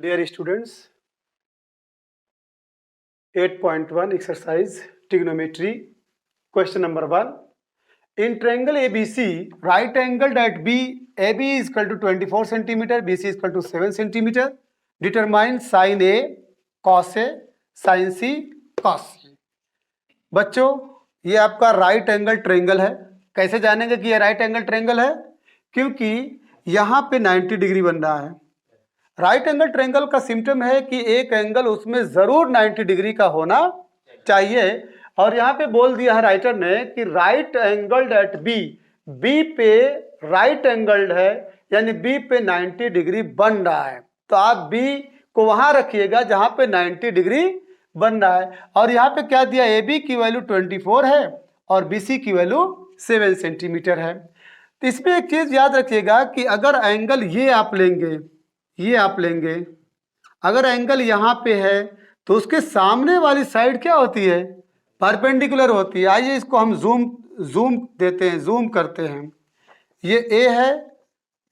Dear students, 8.1 exercise trigonometry. Question number 1. In triangle ABC, right angled at B, AB is equal to 24 centimeter, BC is equal to 7 centimeter. Determine sin A, cos A, sin C, cos C. बच्चों, ये आपका right angle triangle है. कैसे जानेंगे कि ये right angle triangle है? क्योंकि यहाँ पे 90 डिग्री बन रहा है. राइट एंगल ट्रायंगल का सिम्टम है कि एक एंगल उसमें जरूर 90 डिग्री का होना चाहिए. और यहाँ पे बोल दिया है राइटर ने कि right angled at B, B पे राइट एंगल्ड है, यानी बी पे 90 डिग्री बन रहा है. तो आप बी को वहां रखिएगा जहां पे 90 डिग्री बन रहा है. और यहाँ पे क्या दिया, ए बी की वैल्यू 24 है और बी सी की वैल्यू 7 सेंटीमीटर है. तो इसमें एक चीज याद रखिएगा कि अगर एंगल ये आप लेंगे, अगर एंगल यहाँ पे है तो उसके सामने वाली साइड क्या होती है? परपेंडिकुलर होती है. आइए इसको हम जूम देते हैं, जूम करते हैं. ये ए है,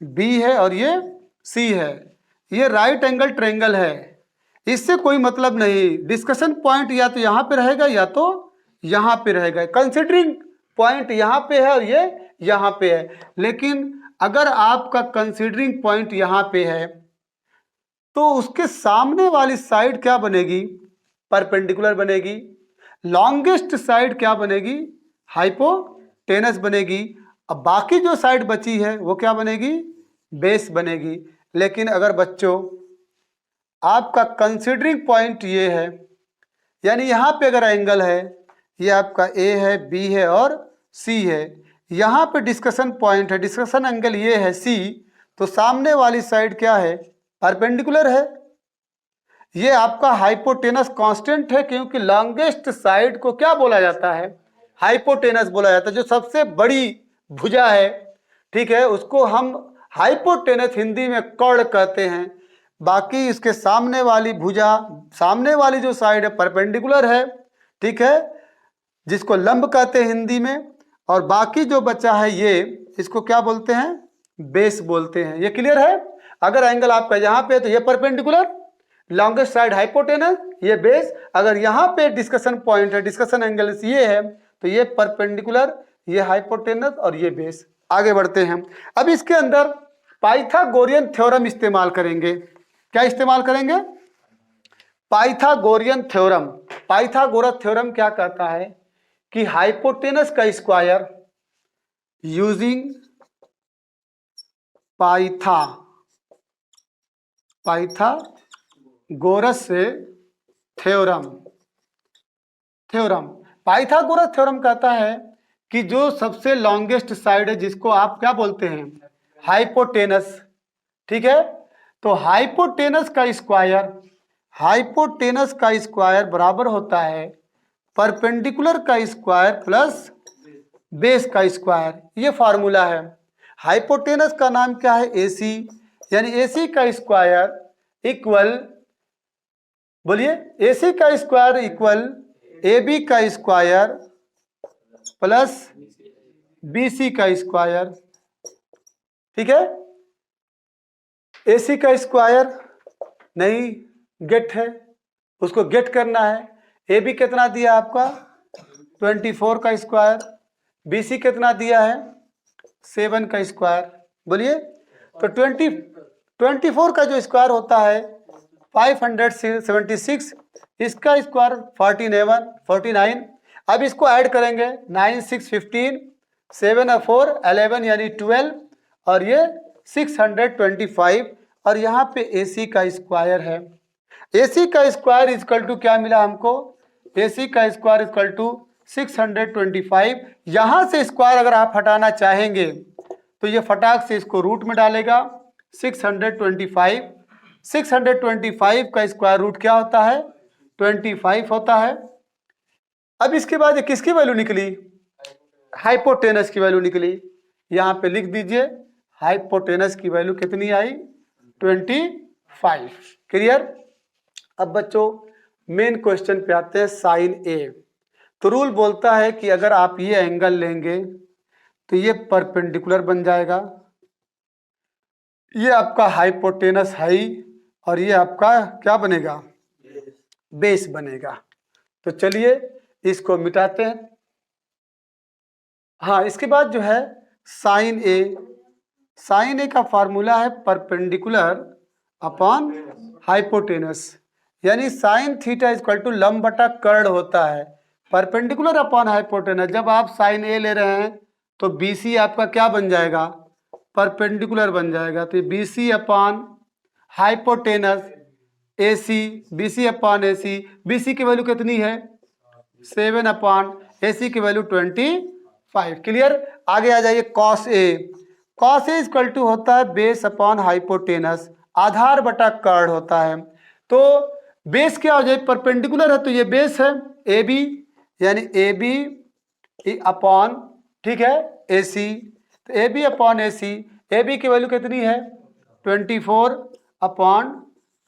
बी है और ये सी है. ये राइट एंगल ट्रायंगल है, इससे कोई मतलब नहीं. डिस्कशन पॉइंट या तो यहाँ पे रहेगा या तो यहाँ पे रहेगा. कंसिडरिंग पॉइंट यहाँ पे है और ये यहाँ पे है. लेकिन अगर आपका कंसिडरिंग पॉइंट यहाँ पे है तो उसके सामने वाली साइड क्या बनेगी? परपेंडिकुलर बनेगी. लॉन्गेस्ट साइड क्या बनेगी? हाइपोटेनस बनेगी. अब बाकी जो साइड बची है वो क्या बनेगी? बेस बनेगी. लेकिन अगर बच्चों आपका कंसिडरिंग पॉइंट ये है, यानी यहाँ पे अगर एंगल है, ये आपका ए है, बी है और सी है, यहाँ पे डिस्कशन पॉइंट है, डिस्कशन एंगल ये है सी, तो सामने वाली साइड क्या है? परपेंडिकुलर है. ये आपका हाइपोटेनस कांस्टेंट है, क्योंकि लॉन्गेस्ट साइड को क्या बोला जाता है? हाइपोटेनस बोला जाता है. जो सबसे बड़ी भुजा है, ठीक है, उसको हम हाइपोटेनस हिंदी में कर्ण कहते हैं. बाकी इसके सामने वाली भुजा, सामने वाली जो साइड है परपेंडिकुलर है, ठीक है, जिसको लंब कहते हैं हिंदी में. और बाकी जो बचा है ये, इसको क्या बोलते हैं? बेस बोलते हैं. ये क्लियर है? अगर एंगल आपका यहाँ पे है तो ये परपेंडिकुलर, लॉन्गेस्ट साइड हाइपोटेनस, ये बेस. अगर यहाँ पे डिस्कशन पॉइंट है, डिस्कशन एंगल ये है, तो ये परपेंडिकुलर, ये हाइपोटेनस और ये बेस. आगे बढ़ते हैं. अब इसके अंदर पाइथागोरियन थ्योरम इस्तेमाल करेंगे. क्या इस्तेमाल करेंगे? Pythagorean theorem. पाइथागोरस थ्योरम क्या कहता है कि हाइपोटेनस का स्क्वायर यूजिंग पाइथागोरस से थ्योरम. पाइथागोरस थ्योरम कहता है कि जो सबसे लॉन्गेस्ट साइड है, जिसको आप क्या बोलते हैं? हाइपोटेनस. ठीक है, तो हाइपोटेनस का स्क्वायर बराबर होता है परपेंडिकुलर का स्क्वायर प्लस बेस का स्क्वायर. ये फार्मूला है. हाइपोटेनस का नाम क्या है? AC, यानी AC का स्क्वायर इक्वल, बोलिए, AC का स्क्वायर इक्वल AB का स्क्वायर प्लस BC का स्क्वायर. ठीक है, AC का स्क्वायर नहीं गेट है, उसको गेट करना है. AB कितना दिया आपका? 24 का स्क्वायर. BC कितना दिया है? 7 का स्क्वायर. बोलिए, तो 24 का जो स्क्वायर होता है 576, इसका स्क्वायर 49. अब इसको ऐड करेंगे, 9 6 15, 7 और 4 11 यानी 12, और ये 625. और यहाँ पे AC का स्क्वायर है. AC का स्क्वायर इक्वल टू क्या मिला हमको? AC का स्क्वायर इक्वल टू 625. यहाँ से स्क्वायर अगर आप हटाना चाहेंगे तो ये फटाक से इसको रूट में डालेगा. 625 का स्क्वायर रूट क्या होता है? 25 होता है. अब इसके बाद ये किसकी वैल्यू निकली? हाइपोटेनस की वैल्यू निकली. यहाँ पे लिख दीजिए, हाइपोटेनस की वैल्यू कितनी आई? 25. क्लियर? अब बच्चों मेन क्वेश्चन पे आते हैं, साइन ए. तो रूल बोलता है कि अगर आप ये एंगल लेंगे तो ये परपेंडिकुलर बन जाएगा. ये आपका हाइपोटेनस हाई और ये आपका क्या बनेगा, बेस बनेगा। तो चलिए इसको मिटाते हैं। हाँ, इसके बाद जो है साइन ए, साइन ए का फार्मूला है परपेंडिकुलर अपॉन हाइपोटेनस, यानी साइन थीटा इक्वल टू लंब बटा कर्ण होता है परपेंडिकुलर अपॉन हाइपोटेनस। जब आप साइन ए ले रहे हैं तो बी सी आपका क्या बन जाएगा, परपेंडिकुलर बन जाएगा। तो B C upon hypotenuse A C, B C upon A C, B C की वैल्यू कितनी है 7 अपॉन ए सी की वैल्यू 25। क्लियर। आगे आ जाइए cos A, cos A equal to होता है बेस अपॉन हाइपोटेनस, आधार बटा कर्ण होता है। तो बेस क्या हो जाए, परपेंडिकुलर है तो ये बेस है ए बी, यानी ए बी अपॉन, ठीक है, ए सी। तो A B upon A C, A B की वैल्यू कितनी है 24 अपॉन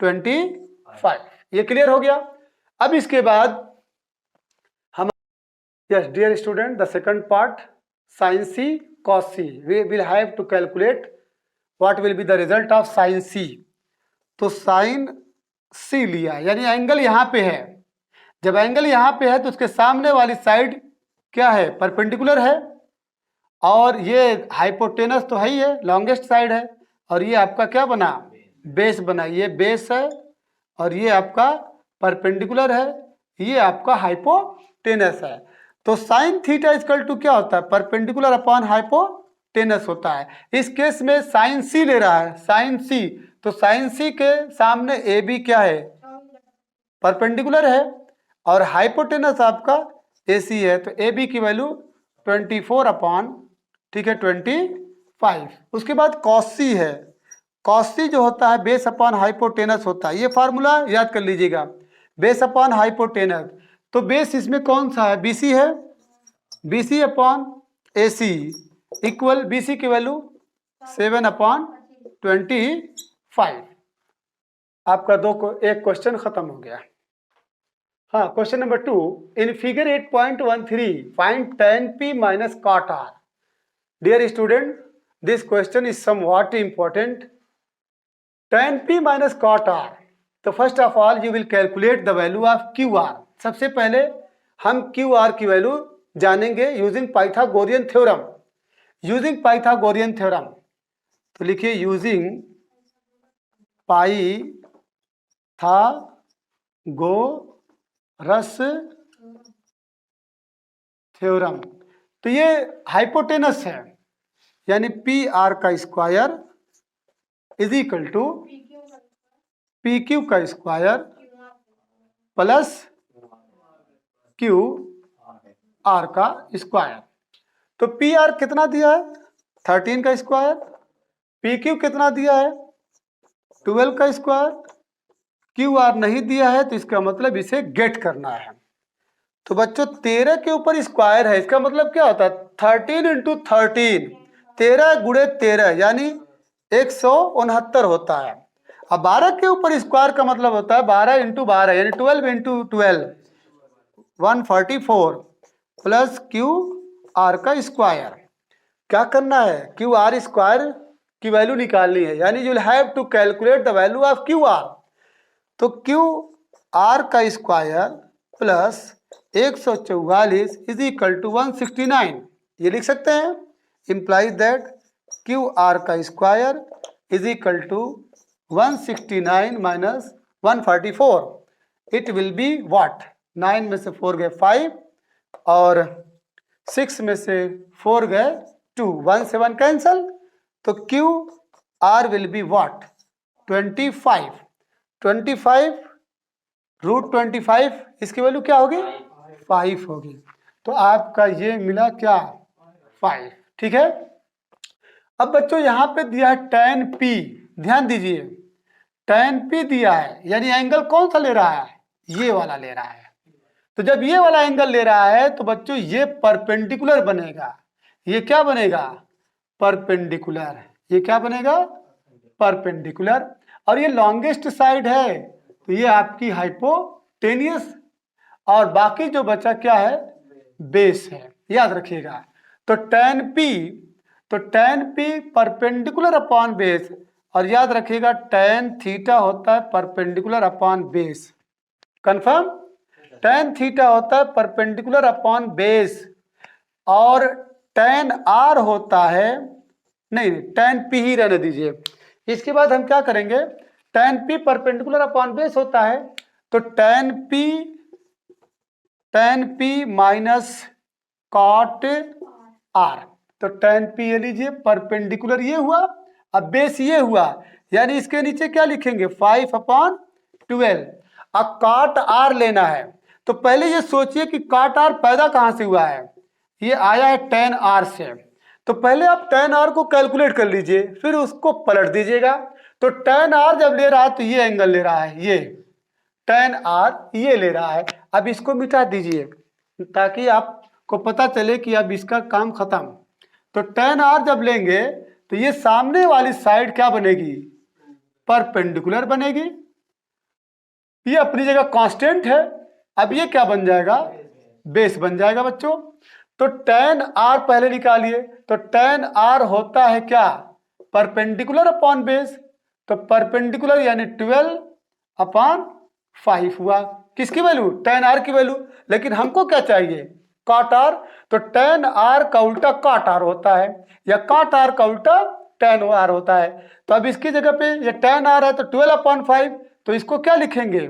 25। ये क्लियर हो गया। अब इसके बाद हम, yes dear student, the second part sin c cos c, we will have to calculate what will be the result of sin c। तो sin c लिया, यानी एंगल यहाँ पे है। जब एंगल यहाँ पे है तो उसके सामने वाली साइड क्या है, परपेंडिकुलर है, और ये हाइपोटेनस तो है ही है, लॉन्गेस्ट साइड है, और ये आपका क्या बना, बेस बना। ये बेस है और ये आपका परपेंडिकुलर है, ये आपका हाइपोटेनस है। तो साइन थीटा इक्वल टू क्या होता है, परपेंडिकुलर अपॉन हाइपोटेनस होता है। इस केस में साइन सी ले रहा है, साइन सी, तो साइन सी के सामने ए बी क्या है, परपेंडिकुलर है, और हाइपोटेनस आपका ए सी है। तो ए बी की वैल्यू 24 अपॉन, ठीक है, 25। उसके बाद कॉस सी है, कॉस सी जो होता है बेस अपॉन हाइपोटेनस होता है। ये फार्मूला याद कर लीजिएगा, बेस अपॉन हाइपोटेनस। तो बेस इसमें कौन सा है, बीसी है, BC upon AC equal, BC की वैल्यू 7 अपॉन 25। आपका एक क्वेश्चन खत्म हो गया। हाँ, question number 2, in figure 8.13 find tan p minus cot r। Dear student, this question is somewhat important. tan p minus cot r, तो first of all you will calculate the value of Q R. सबसे पहले हम Q R की value जानेंगे using Pythagorean theorem, using Pythagorean theorem. तो लिखिए using Pythagoras theorem. तो ये हाइपोटेनस है, यानी पी आर का square is equal to P Q का स्क्वायर प्लस क्यू आर का स्क्वायर। तो पी आर कितना दिया है 13 का स्क्वायर, पी क्यू कितना दिया है 12 का स्क्वायर, क्यू आर नहीं दिया है, तो इसका मतलब इसे गेट करना है। तो बच्चों 13 के ऊपर स्क्वायर है, इसका मतलब क्या होता है 13 इंटू 13, 13 गुणे 13 यानी 169 होता है। अब 12 के ऊपर स्क्वायर का मतलब होता है 12 इंटू 12 यानी 12 इंटू 12 144 प्लस क्यू आर का स्क्वायर। क्या करना है, क्यू आर स्क्वायर की वैल्यू निकालनी है, यानी you will have to calculate the value of Q R. तो क्यू आर का square plus 144 is equal to 169, ये लिख सकते हैं। इंप्लाइज दैट क्यू आर का square is equal to 169 minus 144, it will be what, 9 में से 4 गए 5 और 6 में से 4 गए 2, 1 से 1 कैंसल। तो Q R will be what 25, 25 root 25, इसकी वैल्यू क्या होगी 5 होगी। तो आपका ये मिला क्या 5, ठीक है। अब बच्चों यहाँ पे दिया है tan p, ध्यान दीजिए tan p दिया है, यानी एंगल कौन सा ले रहा है, ये वाला ले रहा है। तो जब ये वाला एंगल ले रहा है तो बच्चों ये परपेंडिकुलर बनेगा, ये क्या बनेगा परपेंडिकुलर, ये क्या बनेगा परपेंडिकुलर। और ये लॉन्गेस्ट साइड है तो ये आपकी हाइपोटेनियस, और बाकी जो बचा क्या है बेस है, याद रखिएगा। तो tan p perpendicular upon base, और याद रखिएगा tan थीटा होता है perpendicular upon base. Confirm? tan theta होता है परपेंडिकुलर अपॉन बेस और tan r होता है, नहीं tan p ही रहने दीजिए। इसके बाद हम क्या करेंगे, tan p perpendicular upon base होता है तो tan p minus cot r, तो tan p ये लीजिए, परपेंडिकुलर ये हुआ, अब बेस ये हुआ, यानी इसके नीचे क्या लिखेंगे 5/12। अब कॉट r लेना है तो पहले ये सोचिए कि कॉट r पैदा कहां से हुआ है, ये आया है tan r से, तो पहले आप tan r को कैलकुलेट कर लीजिए फिर उसको पलट दीजिएगा। तो tan r जब ले रहा है तो ये एंगल ले रहा है, ये tan r ये ले रहा है। अब इसको मिटा दीजिए ताकि आपको पता चले कि अब इसका काम खत्म। तो tan r जब लेंगे तो ये सामने वाली साइड क्या बनेगी, परपेंडिकुलर बनेगी, ये अपनी जगह कांस्टेंट है। अब ये क्या बन जाएगा, बेस बन जाएगा बच्चों। तो tan r पहले निकालिए, तो tan r होता है क्या, परपेंडिकुलर अपॉन बेस, तो परपेंडिकुलर यानी 12/5 हुआ, किसकी वैल्यू, tan r की वैल्यू। लेकिन हमको क्या चाहिए, cot r, तो tan r का उल्टा cot r होता है या cot r का उल्टा tan r होता है। तो अब इसकी जगह पे ये tan r है तो 12/5, तो इसको क्या लिखेंगे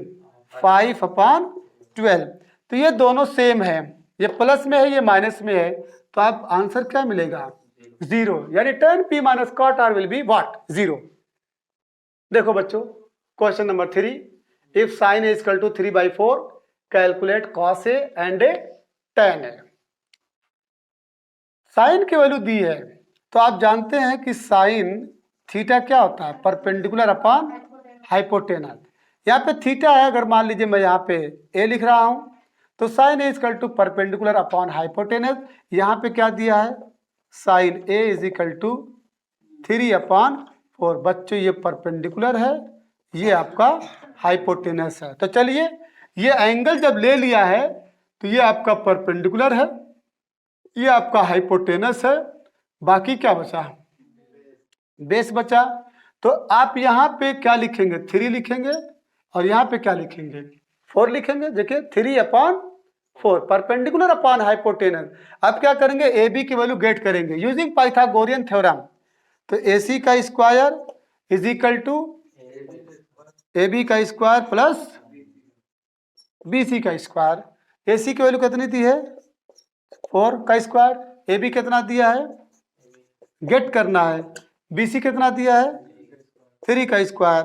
5/12। तो ये दोनों सेम है, ये प्लस में है ये माइनस में है, तो आप आंसर क्या मिलेगा 0, यानी tan p minus cot r will be what 0। देखो बच्चों question number 3, if sin a equal to 3/4 calculate cos a and tan a। Sine की वैल्यू दी है तो आप जानते हैं कि साइन थीटा क्या होता है, परपेंडिकुलर अपॉन हाइपोटेनस। यहाँ पे थीटा है, अगर मान लीजिए मैं यहाँ पे ए लिख रहा हूँ तो sine A equal to perpendicular upon hypotenuse. यहाँ पे क्या दिया है, sine A is equal to 3/4। बच्चों ये परपेंडिकुलर है, ये आपका हाइपोटेनस है। तो चलिए ये एंगल जब ले लिया है तो ये आपका परपेंडिकुलर है, ये आपका हाइपोटेनस है, बाकी क्या बचा, बेस बचा। तो आप यहाँ पे क्या लिखेंगे 3 लिखेंगे और यहाँ पे क्या लिखेंगे 4 लिखेंगे। देखिए 3/4 परपेंडिकुलर अपॉन हाइपोटेनस। अब क्या करेंगे, ए बी की वैल्यू गेट करेंगे यूजिंग पाइथागोरियन थ्योरम। तो ए सी का square is equal to A B का स्क्वायर प्लस बी सी का स्क्वायर। ए सी की वैल्यू कितनी दी है 4 का स्क्वायर, ए बी कितना दिया है गेट करना है, बी सी कितना दिया है 3 का स्क्वायर।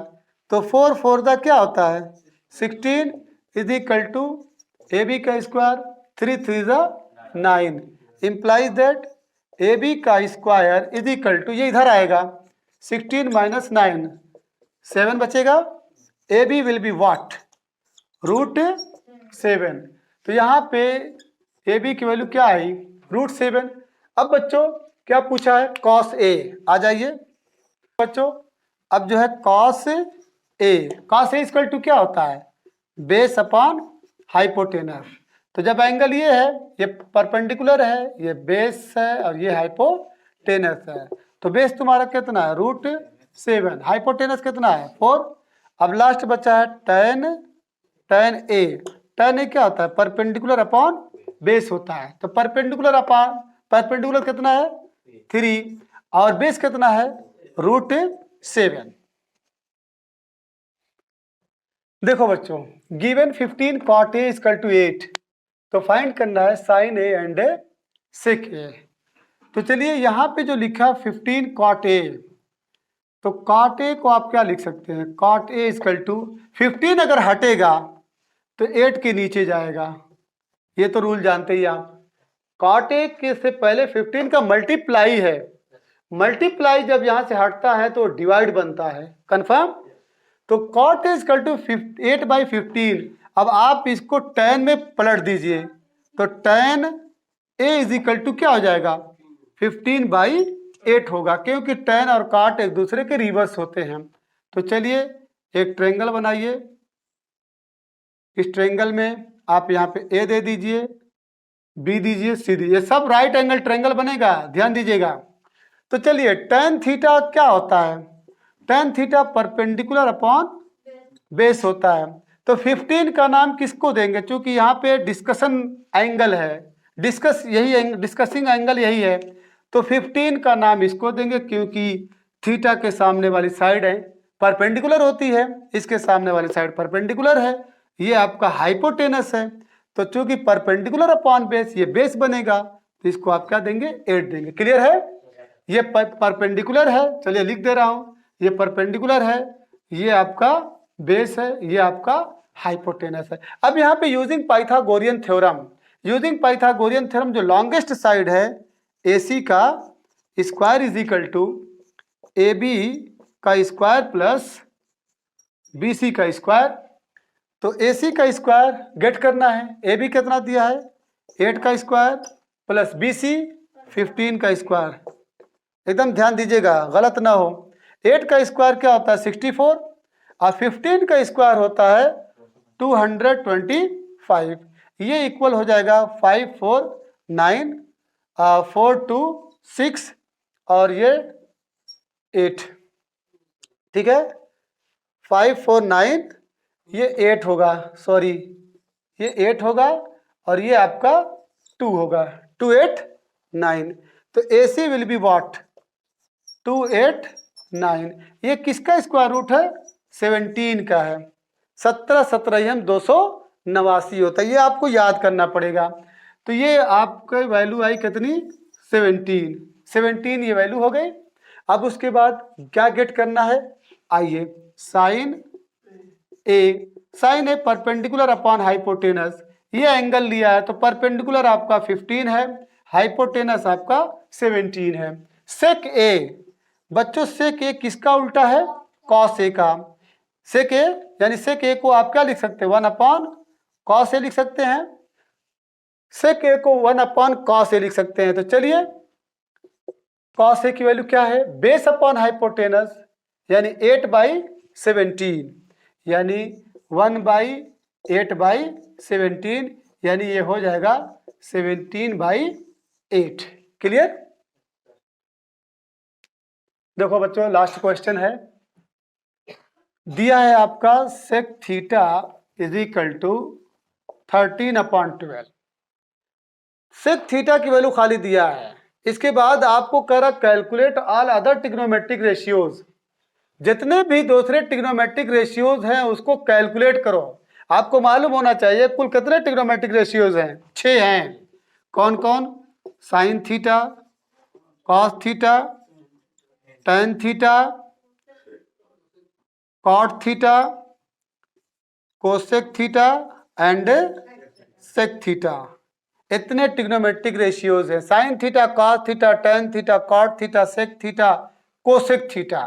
तो 4 4 का क्या होता है 16 is equal to A B का square 3 3 9 implies that A B का स्क्वायर इज इक्वल टू, ये इधर आएगा 16 माइनस 9 7 बचेगा, A B will be what √7। तो यहाँ पे ए बी की वैल्यू क्या आई √7। अब बच्चों क्या पूछा है cos a, आ जाइए बच्चों। अब जो है cos a इक्वल टू क्या होता है बेस अपॉन हाइपोटेनस। तो जब एंगल ये है, ये परपेंडिकुलर है, ये बेस है और ये हाइपोटेनस है, तो बेस तुम्हारा कितना है √7, हाइपोटेनस कितना है 4। अब लास्ट बचा है tan a। tan a क्या होता है परपेंडिकुलर अपॉन बेस होता है, तो परपेंडिकुलर कितना है 3 और बेस कितना है √7। देखो बच्चों given 15 cot a equal to 8, तो फाइंड करना है sin a and sec a। तो चलिए यहाँ पे जो लिखा 15 cot a, तो cot a को आप क्या लिख सकते हैं cot a इक्वल टू 15 अगर हटेगा तो 8 के नीचे जाएगा, ये तो रूल जानते ही आप। cot a के से पहले 15 का मल्टीप्लाई है, मल्टीप्लाई जब यहाँ से हटता है तो डिवाइड बनता है, कंफर्म। तो cot a इक्वल टू 8/15। अब आप इसको tan में पलट दीजिए तो tan a is equal to क्या हो जाएगा 15/8 होगा, क्योंकि tan और cot एक दूसरे के रिवर्स होते हैं। तो चलिए एक ट्रेंगल बनाइए, इस ट्रेंगल में आप यहाँ पे ए दे दीजिए, बी दीजिए, सी दीजिए, ये सब राइट एंगल ट्रेंगल बनेगा, ध्यान दीजिएगा। तो चलिए tan थीटा क्या होता है, tan theta perpendicular upon base होता है। तो 15 का नाम किसको देंगे? क्योंकि यहाँ पे डिस्कशन एंगल है, डिस्कसिंग एंगल यही है, तो 15 का नाम इसको देंगे क्योंकि थीटा के सामने वाली साइड है परपेंडिकुलर होती है, इसके सामने वाली साइड परपेंडिकुलर है, ये आपका हाइपोटेनस है। तो चूंकि परपेंडिकुलर अपॉन बेस, ये बेस बनेगा, तो इसको आप क्या देंगे? 8 देंगे। क्लियर है? ये परपेंडिकुलर है, चलिए लिख दे रहा हूं, ये परपेंडिकुलर है, ये आपका बेस है, ये आपका हाइपोटेनस है। अब यहाँ पे यूजिंग पाइथागोरियन थ्योरम, जो लॉन्गेस्ट साइड है AC का square is equal to AB का स्क्वायर प्लस BC का स्क्वायर। तो AC का स्क्वायर गेट करना है, AB कितना दिया है? 8 का स्क्वायर प्लस BC 15 का स्क्वायर। एकदम ध्यान दीजिएगा, गलत ना हो। 8 का स्क्वायर क्या होता है? 64, और 15 का स्क्वायर होता है 225। ये इक्वल हो जाएगा 5 4 9 4 2 6 और ये 8। ठीक है, 5 4 9, ये 8 होगा, सॉरी ये 8 होगा और ये आपका 2 होगा, 2 8 9। तो AC विल बी व्हाट? 2 8 9। ये किसका स्क्वायर रूट है? 17 का है। 17 17 289 होता है, ये आपको याद करना पड़ेगा। तो ये आपका वैल्यू आई कितनी? 17 ये वैल्यू हो गई। अब उसके बाद क्या गेट करना है? आइए, साइन ए परपेंडिकुलर अपॉन हाइपोटेनस, ये एंगल लिया है तो परपेंडिकुलर आपका 15 है, हाइपोटेनस आपका 17 है। सेक ए, बच्चों सेक ए किसका उल्टा है? कॉस ए का। सेक ए यानी सेक ए को आप क्या लिख सकते हैं? 1 अपॉन कॉस ए लिख सकते हैं। सेक ए को 1 अपॉन कॉस ए लिख सकते हैं। तो चलिए, कॉस ए की वैल्यू क्या है? बेस अपॉन हाइपोटेनस यानी 8/17, यानी 1/8/17, यानी ये हो जाएगा 17/8। क्लियर? देखो बच्चों, लास्ट क्वेश्चन है, दिया है आपका sec theta is equal to 13/12। Sec theta की वैल्यू खाली दिया है, इसके बाद आपको कह रहा calculate all other trigonometric ratios, जितने भी दूसरे ट्रिग्नोमेट्रिक रेशियोज हैं उसको कैलकुलेट करो। आपको मालूम होना चाहिए कुल कितने ट्रिग्नोमेट्रिक रेशियोज हैं? 6 हैं। कौन कौन? Sine theta, cos theta, tan theta, cot theta, cosec theta and sec theta. इतने ट्रिग्नोमेट्रिक रेशियोज हैं, sine theta, cos theta, tan theta, cot theta, sec theta, cosec theta.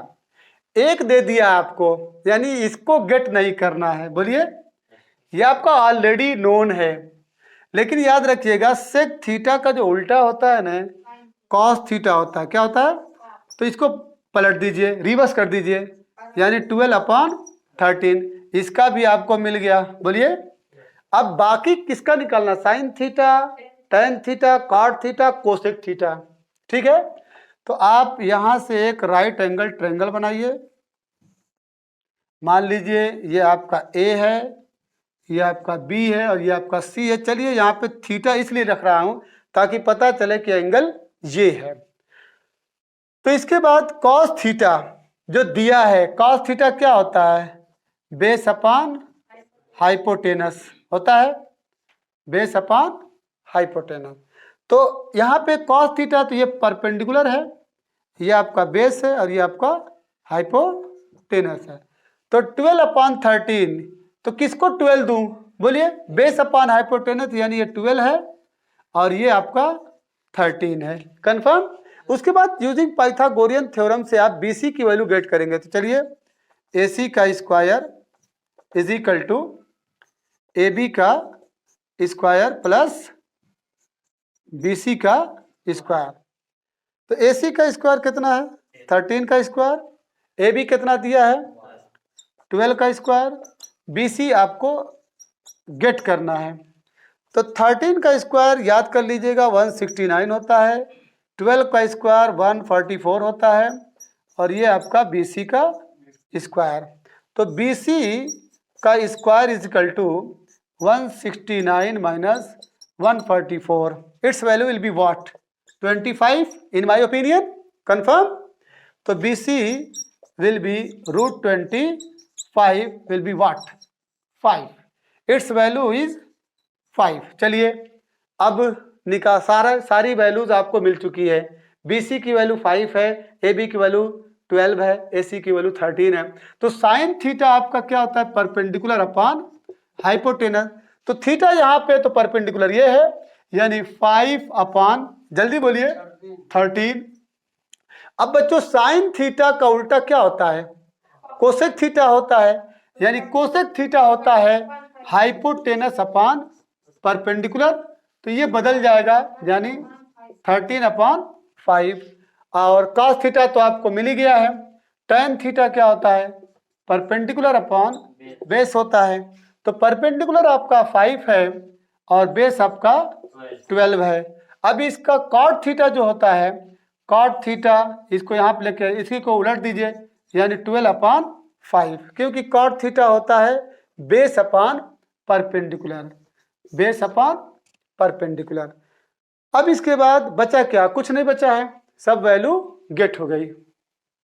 एक दे दिया आपको, यानी इसको गेट नहीं करना है। बोलिए, ये आपका ऑलरेडी नोन है, लेकिन याद रखिएगा सेक थीटा का जो उल्टा होता है ना, कॉस थीटा होता है। क्या होता है? तो इसको पलट दीजिए, रिवर्स कर दीजिए, यानी 12/13। इसका भी आपको मिल गया। बोलिए, अब बाकी किसका निकालना? Sine theta, tan theta, cot theta, cosec theta. ठीक है, तो आप यहां से एक राइट एंगल ट्रायंगल बनाइए। मान लीजिए ये आपका A है, ये आपका B है और ये आपका C है। चलिए यहाँ पे थीटा इसलिए रख रहा हूं ताकि पता चले कि एंगल ये है। तो इसके बाद कॉस थीटा जो दिया है, कॉस थीटा क्या होता है? बेस अपॉन हाइपोटेनस होता है, बेस अपॉन हाइपोटेनस। तो यहाँ पे कॉस थीटा, तो ये परपेंडिकुलर है, ये आपका बेस है और ये आपका हाइपोटेनस है। तो 12/13, तो किसको 12 दूं? बोलिए, बेस अपॉन हाइपोटेनस यानी ये 12 है और ये आपका 13 है। कंफर्म? उसके बाद यूजिंग पाइथागोरियन थ्योरम से आप BC की वैल्यू गेट करेंगे। तो चलिए, AC का square is equal to AB का स्क्वायर प्लस BC का स्क्वायर। तो AC का स्क्वायर कितना है? 13 का स्क्वायर। AB कितना दिया है? 12 का स्क्वायर। BC आपको गेट करना है। तो 13 का स्क्वायर याद कर लीजिएगा 169 होता है, 12 का स्क्वायर 144 होता है और ये आपका BC का स्क्वायर। तो बी सी का square is equal to 169 minus 144। Its value will be what? 25 in my opinion. Confirm? तो B C will be √25 will be what? 5। Its value is 5। चलिए अब सारी वैल्यूज आपको मिल चुकी है। बी सी की वैल्यू 5 है, ए बी की वैल्यू 12 है, ए सी की वैल्यू 13 है। तो साइन थीटा आपका क्या होता है? Perpendicular upon hypotenuse. तो थीटा यहाँ पे तो परपेंडिकुलर ये है, यानी 5 अपॉन, जल्दी बोलिए, 13। अब बच्चों साइन थीटा का उल्टा क्या होता है? कोसेक थीटा होता है, यानी कोसेक थीटा होता है हाइपोटेनस अपॉन परपेंडिकुलर। तो ये बदल जाएगा, यानी 13 अपॉन 5। और cos थीटा तो आपको मिल ही गया है। tan थीटा क्या होता है? परपेंडिकुलर अपॉन बेस होता है। तो परपेंडिकुलर आपका 5 है और बेस आपका 12 है। अब इसका cot थीटा जो होता है, cot थीटा, इसको यहाँ पे लेके इसी को उलट दीजिए, यानी 12 अपॉन 5, क्योंकि cot थीटा होता है base upon perpendicular, base upon perpendicular. अब इसके बाद बचा क्या? कुछ नहीं बचा है, सब वैल्यू गेट हो गई।